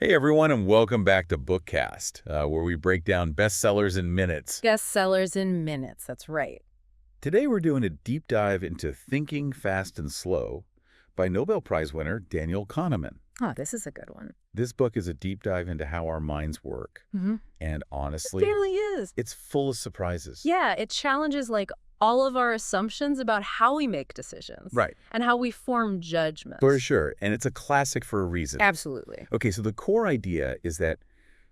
Hey everyone, and welcome back to Bookcast, where we break down bestsellers in minutes. Bestsellers in minutes, that's right. Today we're doing a deep dive into Thinking Fast and Slow by Nobel Prize winner Daniel Kahneman. Oh, this is a good one. This book is a deep dive into how our minds work. And honestly, It really is. it's full of surprises. Yeah, it challenges all of our assumptions about how we make decisions. Right. And how we form judgments. For sure. And it's a classic for a reason. Absolutely. Okay, so the core idea is that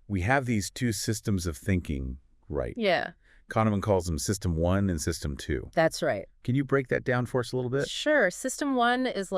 we have these two systems of thinking, right? Yeah, Kahneman calls them System 1 and System 2. that's right. Can you break that down for us a little bit? Sure. System 1 is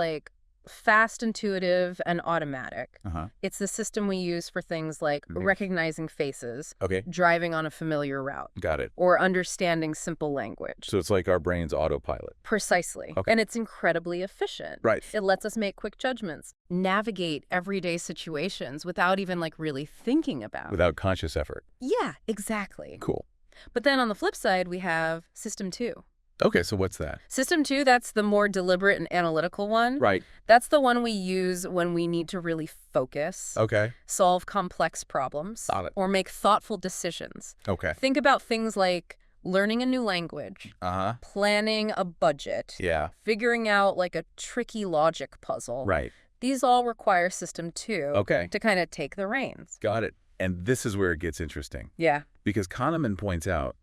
fast, intuitive, and automatic. It's the system we use for things like recognizing faces, Okay, driving on a familiar route, got it. or understanding simple language. So it's like our brain's autopilot. Precisely. Okay. And it's incredibly efficient. Right. It lets us make quick judgments, navigate everyday situations without even really thinking about. Without conscious effort. Yeah, exactly. Cool. But then on the flip side, we have System 2. Okay, so what's that? System 2, that's the more deliberate and analytical one. Right. That's the one we use when we need to really focus, Okay. solve complex problems, Got it. or make thoughtful decisions. Okay. Think about things like learning a new language, Uh-huh. planning a budget, Yeah. figuring out a tricky logic puzzle. Right. These all require System 2 Okay. to kind of take the reins. Got it. And this is where it gets interesting. Yeah. Because Kahneman points out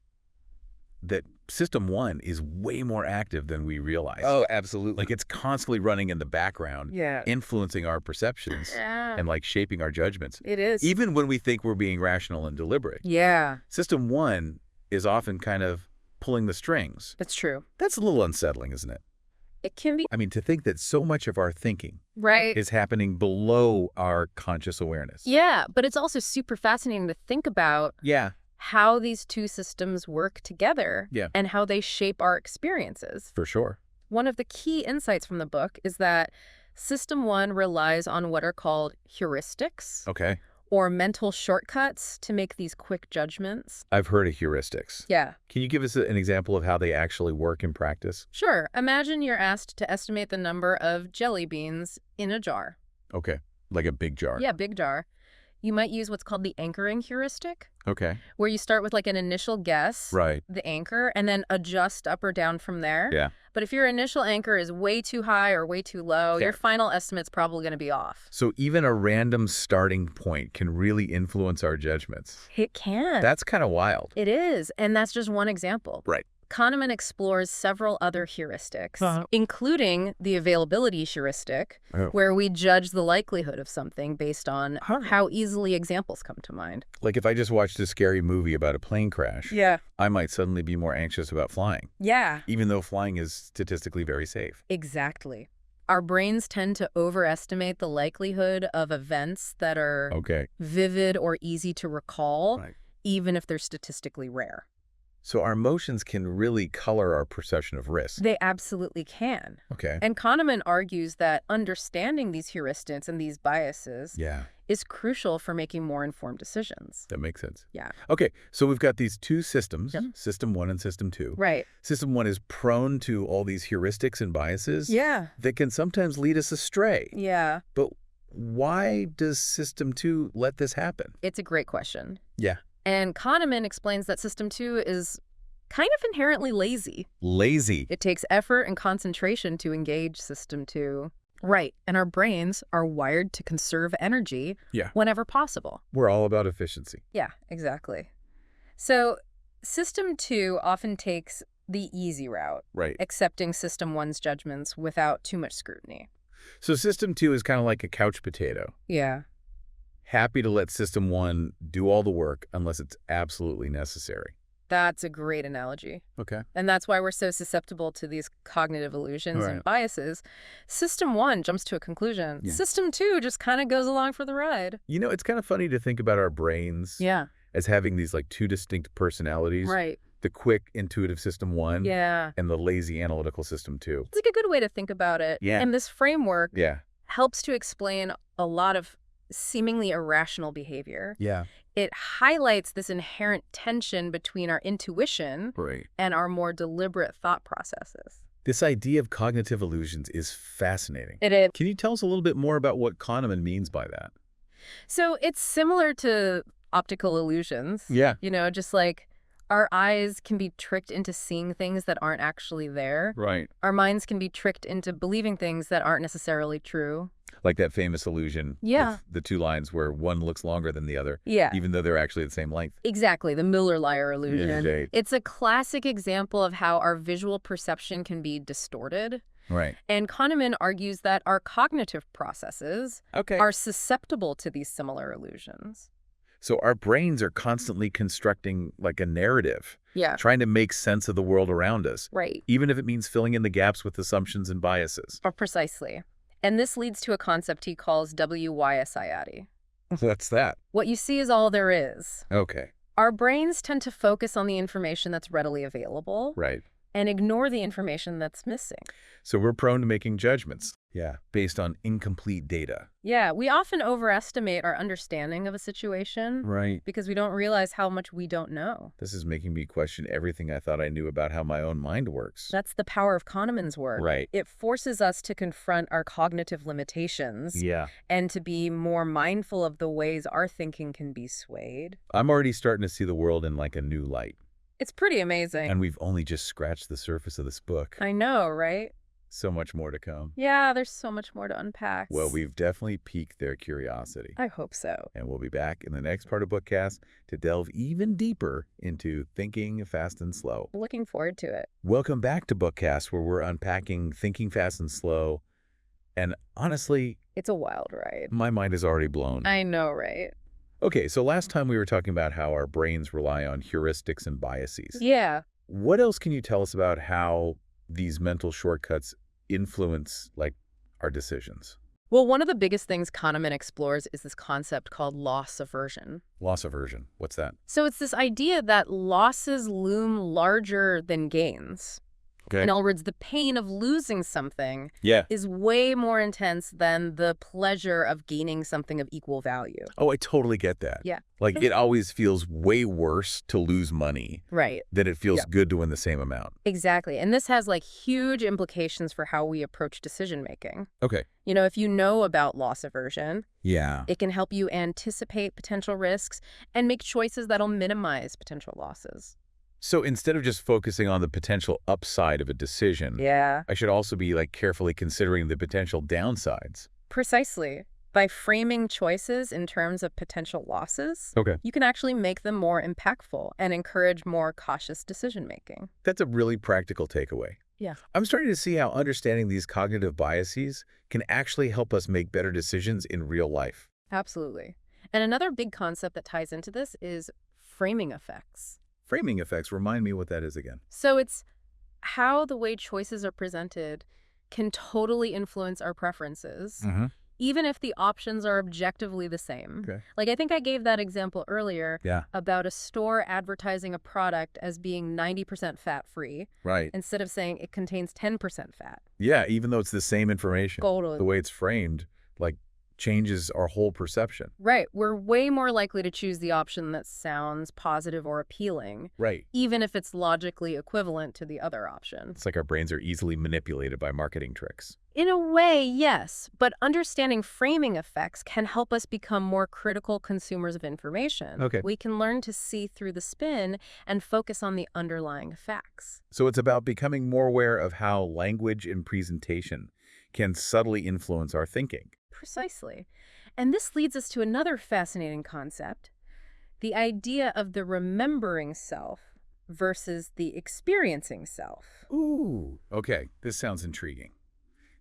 that System 1 is way more active than we realize. Oh, absolutely. Like it's constantly running in the background, Yeah. influencing our perceptions Yeah. and shaping our judgments. It is. Even when we think we're being rational and deliberate. Yeah, System 1 is often kind of pulling the strings. that's true. That's a little unsettling, isn't it? It can be. I mean, to think that so much of our thinking Right. is happening below our conscious awareness. Yeah, but it's also super fascinating to think about Yeah, how these two systems work together Yeah. and how they shape our experiences. for sure. One of the key insights from the book is that System 1 relies on what are called heuristics, Okay. or mental shortcuts to make these quick judgments. I've heard of heuristics. Yeah. Can you give us an example of how they actually work in practice? Sure. Imagine you're asked to estimate the number of jelly beans in a jar. Okay. Like a big jar. Yeah, big jar. You might use what's called the anchoring heuristic, Okay. where you start with an initial guess, Right. the anchor, and then adjust up or down from there. Yeah. But if your initial anchor is way too high or way too low, Yeah. your final estimate's probably going to be off. So even a random starting point can really influence our judgments. It can. That's kind of wild. It is, and that's just one example. Right. Kahneman explores several other heuristics, Uh-huh. including the availability heuristic, Oh. where we judge the likelihood of something based on how easily examples come to mind. Like if I just watched a scary movie about a plane crash, Yeah. I might suddenly be more anxious about flying, Yeah, even though flying is statistically very safe. exactly. Our brains tend to overestimate the likelihood of events that are Okay. vivid or easy to recall, Right. even if they're statistically rare. So our emotions can really color our perception of risk. They absolutely can. Okay. And Kahneman argues that understanding these heuristics and these biases Yeah, is crucial for making more informed decisions. that makes sense. Yeah. Okay, so we've got these two systems, Yep. System 1 and System 2. Right. System 1 is prone to all these heuristics and biases Yeah. that can sometimes lead us astray. Yeah. But why does System 2 let this happen? It's a great question. Yeah. And Kahneman explains that System 2 is kind of inherently lazy. Lazy. It takes effort and concentration to engage System 2. Right. And our brains are wired to conserve energy Yeah. whenever possible. We're all about efficiency. Yeah, exactly. So System 2 often takes the easy route, Right. accepting System 1's judgments without too much scrutiny. So System 2 is kind of like a couch potato. Yeah. Happy to let System 1 do all the work unless it's absolutely necessary. That's a great analogy. Okay. And that's why we're so susceptible to these cognitive illusions Right. and biases. System 1 jumps to a conclusion. Yeah. System 2 just kind of goes along for the ride. You know, it's kind of funny to think about our brains Yeah. as having these two distinct personalities. Right. The quick, intuitive System 1 Yeah. and the lazy, analytical System 2. It's a good way to think about it. Yeah. And this framework Yeah. helps to explain a lot of seemingly irrational behavior. Yeah. It highlights this inherent tension between our intuition Right. and our more deliberate thought processes. This idea of cognitive illusions is fascinating. It is. Can you tell us a little bit more about what Kahneman means by that? So it's similar to optical illusions. Yeah. Just like our eyes can be tricked into seeing things that aren't actually there. Right. Our minds can be tricked into believing things that aren't necessarily true. Like that famous illusion Yeah. with the two lines where one looks longer than the other, Yeah. even though they're actually the same length. Exactly, the Miller-Lyer illusion. Yeah. It's a classic example of how our visual perception can be distorted. Right. And Kahneman argues that our cognitive processes are susceptible to these similar illusions. So our brains are constantly constructing like a narrative, Yeah. trying to make sense of the world around us, Right. even if it means filling in the gaps with assumptions and biases. Or precisely. And this leads to a concept he calls WYSIAD. What's that? What you see is all there is. Okay. Our brains tend to focus on the information that's readily available Right. and ignore the information that's missing. So we're prone to making judgments. Yeah. Based on incomplete data. Yeah, we often overestimate our understanding of a situation Right. because we don't realize how much we don't know. This is making me question everything I thought I knew about how my own mind works. That's the power of Kahneman's work. Right. It forces us to confront our cognitive limitations Yeah. and to be more mindful of the ways our thinking can be swayed. I'm already starting to see the world in like a new light. It's pretty amazing. And we've only just scratched the surface of this book. I know, right? So much more to come. Yeah, there's so much more to unpack. Well, we've definitely piqued their curiosity. I hope so. And we'll be back in the next part of Bookcast to delve even deeper into thinking fast and slow. Looking forward to it. Welcome back to Bookcast, where we're unpacking thinking fast and slow. And honestly, It's a wild ride. my mind is already blown. I know, right? Okay, so last time we were talking about how our brains rely on heuristics and biases. Yeah. What else can you tell us about how these mental shortcuts influence, like, our decisions? Well, one of the biggest things Kahneman explores is this concept called loss aversion. Loss aversion. What's that? So it's this idea that losses loom larger than gains. Okay. In other words, the pain of losing something Yeah. is way more intense than the pleasure of gaining something of equal value. Oh, I totally get that. Yeah. Like, it always feels way worse to lose money Right. than it feels good to win the same amount. Exactly. And this has like huge implications for how we approach decision making. Okay. If you know about loss aversion, Yeah. it can help you anticipate potential risks and make choices that'll minimize potential losses. So instead of just focusing on the potential upside of a decision, Yeah. I should also be, like, carefully considering the potential downsides. Precisely. By framing choices in terms of potential losses, Okay. you can actually make them more impactful and encourage more cautious decision-making. That's a really practical takeaway. Yeah. I'm starting to see how understanding these cognitive biases can actually help us make better decisions in real life. Absolutely. And another big concept that ties into this is framing effects. Framing effects, remind me what that is again. So it's how the way choices are presented can totally influence our preferences, even if the options are objectively the same. Okay. Like, I think I gave that example earlier about a store advertising a product as being 90% fat-free Right. instead of saying it contains 10% fat. Yeah, even though it's the same information. Totally. The way it's framed, like, changes our whole perception. Right. We're way more likely to choose the option that sounds positive or appealing, Right. even if it's logically equivalent to the other option. It's like our brains are easily manipulated by marketing tricks. In a way, yes, but understanding framing effects can help us become more critical consumers of information. Okay. We can learn to see through the spin and focus on the underlying facts. So it's about becoming more aware of how language and presentation can subtly influence our thinking. Precisely. And this leads us to another fascinating concept, the idea of the remembering self versus the experiencing self. Ooh. Okay, this sounds intriguing.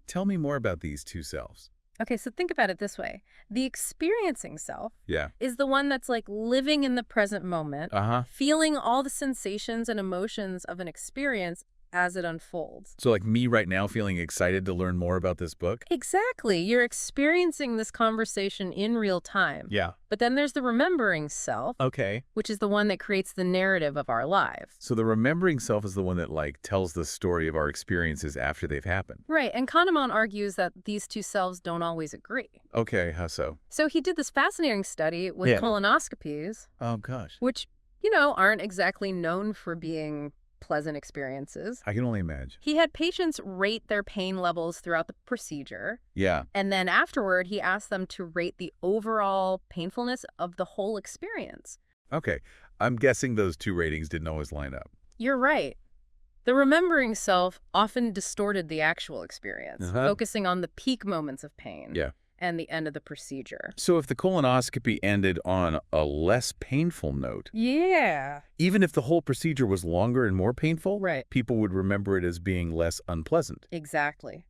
Tell me more about these two selves. Okay, so think about it this way. The experiencing self Yeah. is the one that's like living in the present moment, feeling all the sensations and emotions of an experience as it unfolds. So like me right now feeling excited to learn more about this book? Exactly. You're experiencing this conversation in real time. Yeah. But then there's the remembering self, Okay. which is the one that creates the narrative of our lives. So the remembering self is the one that, like, tells the story of our experiences after they've happened. Right. And Kahneman argues that these two selves don't always agree. Okay, how so? So he did this fascinating study with colonoscopies, Oh, gosh. which, aren't exactly known for being pleasant experiences. I can only imagine. He had patients rate their pain levels throughout the procedure, Yeah. and then afterward, he asked them to rate the overall painfulness of the whole experience. Okay. I'm guessing those two ratings didn't always line up. You're right. The remembering self often distorted the actual experience, focusing on the peak moments of pain Yeah. and the end of the procedure. So if the colonoscopy ended on a less painful note, Yeah. even if the whole procedure was longer and more painful, Right. people would remember it as being less unpleasant. Exactly.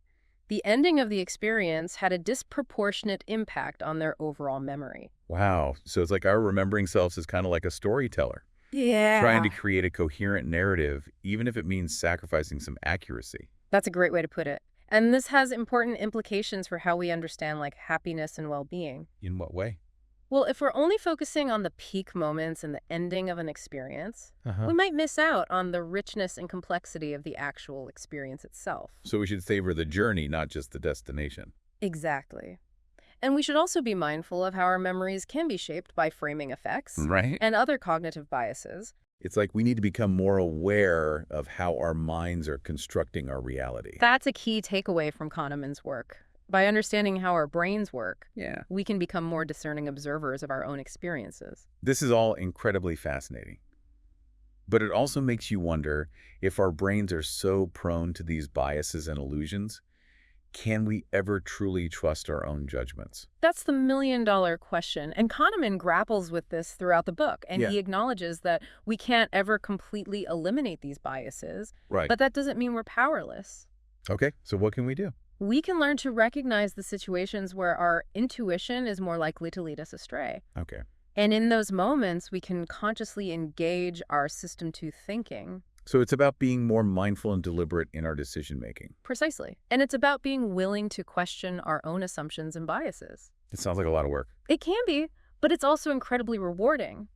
The ending of the experience had a disproportionate impact on their overall memory. Wow. So it's like our remembering selves is kind of like a storyteller, Yeah. trying to create a coherent narrative, even if it means sacrificing some accuracy. That's a great way to put it. And this has important implications for how we understand happiness and well-being. In what way? Well, if we're only focusing on the peak moments and the ending of an experience, we might miss out on the richness and complexity of the actual experience itself. So we should savor the journey, not just the destination. Exactly. And we should also be mindful of how our memories can be shaped by framing effects Right? and other cognitive biases. It's like we need to become more aware of how our minds are constructing our reality. That's a key takeaway from Kahneman's work. By understanding how our brains work, Yeah. we can become more discerning observers of our own experiences. This is all incredibly fascinating. But it also makes you wonder, if our brains are so prone to these biases and illusions, can we ever truly trust our own judgments? That's the million-dollar question, and Kahneman grapples with this throughout the book, and he acknowledges that we can't ever completely eliminate these biases, Right. but that doesn't mean we're powerless. Okay, so what can we do? We can learn to recognize the situations where our intuition is more likely to lead us astray. Okay. And in those moments, we can consciously engage our system 2 thinking. So it's about being more mindful and deliberate in our decision-making. Precisely. And it's about being willing to question our own assumptions and biases. It sounds like a lot of work. It can be, but it's also incredibly rewarding.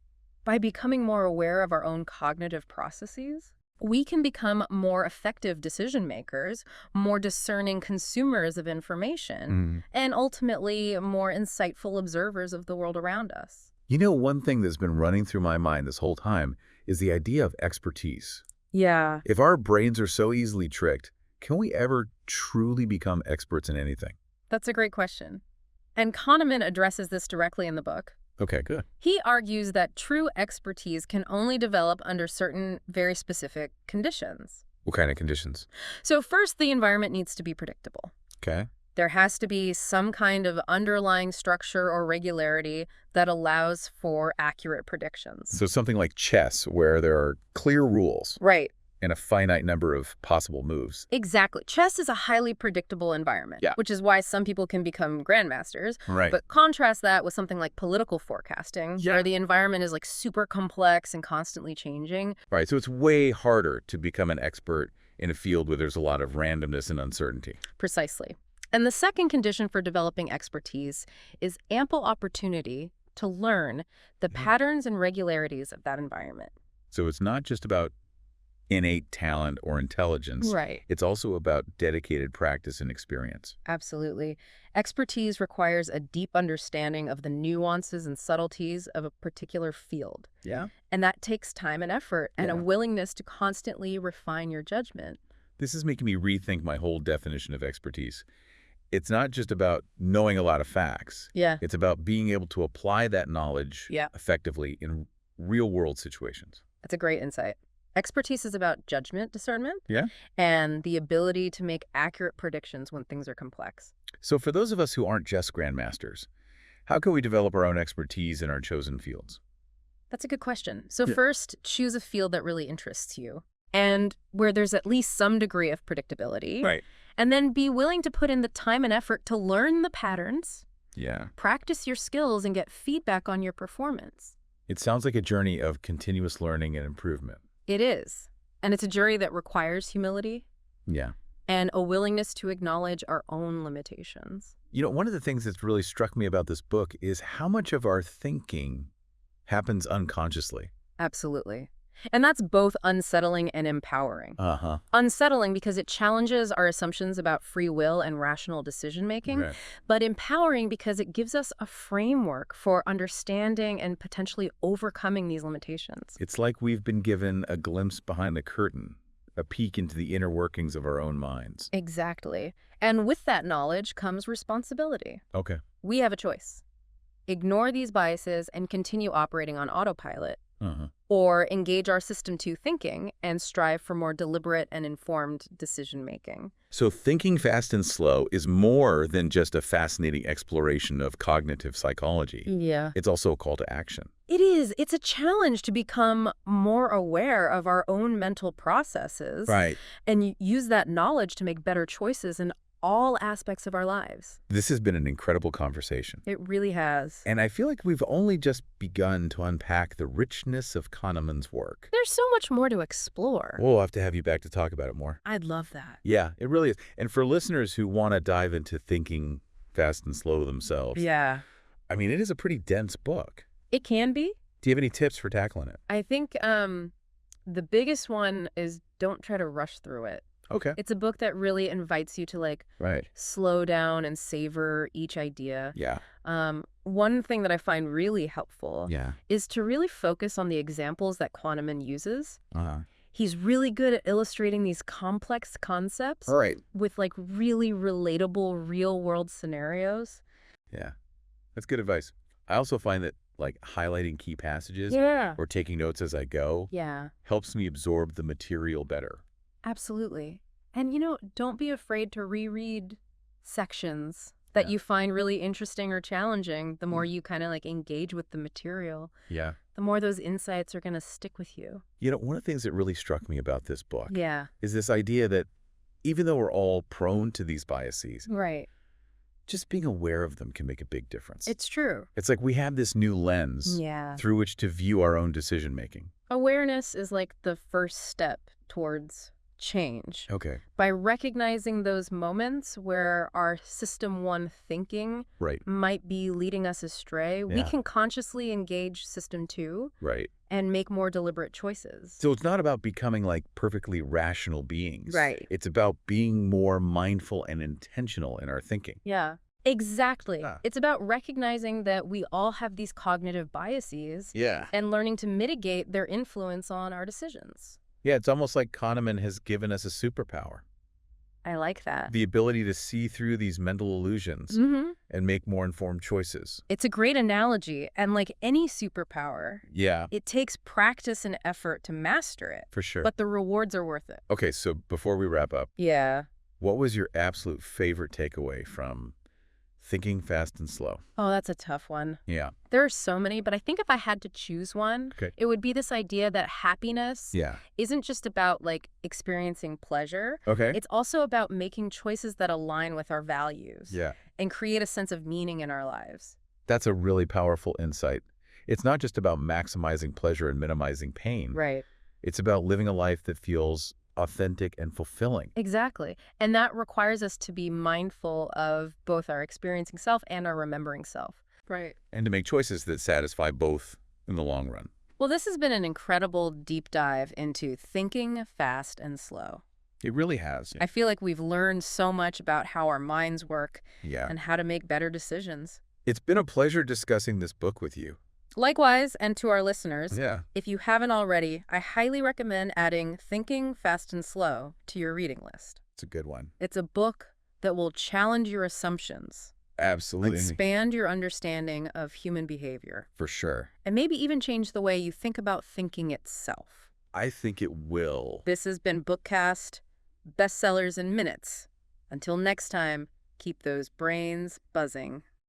By becoming more aware of our own cognitive processes, we can become more effective decision makers, more discerning consumers of information, and ultimately more insightful observers of the world around us. You know, one thing that's been running through my mind this whole time is the idea of expertise. Yeah. If our brains are so easily tricked, can we ever truly become experts in anything? That's a great question. And Kahneman addresses this directly in the book. Okay, good. He argues that true expertise can only develop under certain very specific conditions. What kind of conditions? So first, the environment needs to be predictable. Okay. There has to be some kind of underlying structure or regularity that allows for accurate predictions. So something like chess, where there are clear rules Right. and a finite number of possible moves. Exactly. Chess is a highly predictable environment, which is why some people can become grandmasters. Right. But contrast that with something like political forecasting, where the environment is super complex and constantly changing. Right. So it's way harder to become an expert in a field where there's a lot of randomness and uncertainty. Precisely. And the second condition for developing expertise is ample opportunity to learn the patterns and regularities of that environment. So it's not just about innate talent or intelligence. Right. It's also about dedicated practice and experience. Absolutely. Expertise requires a deep understanding of the nuances and subtleties of a particular field. Yeah. And that takes time and effort and a willingness to constantly refine your judgment. This is making me rethink my whole definition of expertise. It's not just about knowing a lot of facts. Yeah. It's about being able to apply that knowledge effectively in real-world situations. That's a great insight. Expertise is about judgment, discernment, Yeah. and the ability to make accurate predictions when things are complex. So for those of us who aren't just grandmasters, how can we develop our own expertise in our chosen fields? That's a good question. So first, choose a field that really interests you and where there's at least some degree of predictability. Right. And then be willing to put in the time and effort to learn the patterns, Yeah. practice your skills, and get feedback on your performance. It sounds like a journey of continuous learning and improvement. It is. And it's a journey that requires humility Yeah. and a willingness to acknowledge our own limitations. You know, one of the things that's really struck me about this book is how much of our thinking happens unconsciously. Absolutely. And that's both unsettling and empowering. Uh-huh. Unsettling because it challenges our assumptions about free will and rational decision-making, Right. but empowering because it gives us a framework for understanding and potentially overcoming these limitations. It's like we've been given a glimpse behind the curtain, a peek into the inner workings of our own minds. Exactly. And with that knowledge comes responsibility. Okay. We have a choice. Ignore these biases and continue operating on autopilot, Uh-huh. or engage our system 2 thinking and strive for more deliberate and informed decision-making. So thinking fast and slow is more than just a fascinating exploration of cognitive psychology. Yeah. It's also a call to action. It is. It's a challenge to become more aware of our own mental processes and use that knowledge to make better choices in all aspects of our lives. This has been an incredible conversation. It really has. And I feel like we've only just begun to unpack the richness of Kahneman's work. There's so much more to explore. We'll have to have you back to talk about it more. I'd love that. Yeah, it really is. And for listeners who want to dive into thinking fast and slow themselves, Yeah. I mean, it is a pretty dense book. It can be. Do you have any tips for tackling it? I think the biggest one is don't try to rush through it. Okay. It's a book that really invites you to Right. slow down and savor each idea. Yeah. One thing that I find really helpful Yeah. is to really focus on the examples that Kahneman uses. Uh-huh. He's really good at illustrating these complex concepts All right. with really relatable real-world scenarios. Yeah. That's good advice. I also find that highlighting key passages Yeah. or taking notes as I go Yeah, helps me absorb the material better. absolutely. And, don't be afraid to reread sections that Yeah. you find really interesting or challenging. The more you kind of engage with the material, Yeah. the more those insights are going to stick with you. One of the things that really struck me about this book Yeah. is this idea that even though we're all prone to these biases, Right. just being aware of them can make a big difference. It's true. It's like we have this new lens Yeah. through which to view our own decision-making. Awareness is the first step towards change. Okay. By recognizing those moments where our system 1 thinking Right. might be leading us astray, we Yeah. can consciously engage system 2 Right. and make more deliberate choices. So it's not about becoming perfectly rational beings. Right. It's about being more mindful and intentional in our thinking. Yeah, exactly. Ah. It's about recognizing that we all have these cognitive biases Yeah. and learning to mitigate their influence on our decisions. Yeah, it's almost like Kahneman has given us a superpower. I like that. The ability to see through these mental illusions and make more informed choices. It's a great analogy, and like any superpower, Yeah, it takes practice and effort to master it, for sure. but the rewards are worth it. Okay, so before we wrap up, Yeah. what was your absolute favorite takeaway from Thinking Fast and Slow? Oh, that's a tough one. Yeah. There are so many, but I think if I had to choose one, Okay. it would be this idea that happiness Yeah. isn't just about experiencing pleasure. Okay. It's also about making choices that align with our values Yeah. and create a sense of meaning in our lives. That's a really powerful insight. It's not just about maximizing pleasure and minimizing pain. Right. It's about living a life that feels authentic and fulfilling. Exactly. And that requires us to be mindful of both our experiencing self and our remembering self. Right. And to make choices that satisfy both in the long run. Well, this has been an incredible deep dive into thinking fast and slow. It really has. I feel like we've learned so much about how our minds work Yeah. and how to make better decisions. It's been a pleasure discussing this book with you. Likewise, and to our listeners, Yeah. if you haven't already, I highly recommend adding Thinking Fast and Slow to your reading list. It's a good one. It's a book that will challenge your assumptions, Absolutely. expand your understanding of human behavior, For sure. and maybe even change the way you think about thinking itself. I think it will. This has been Bookcast, Bestsellers in Minutes. Until next time, keep those brains buzzing.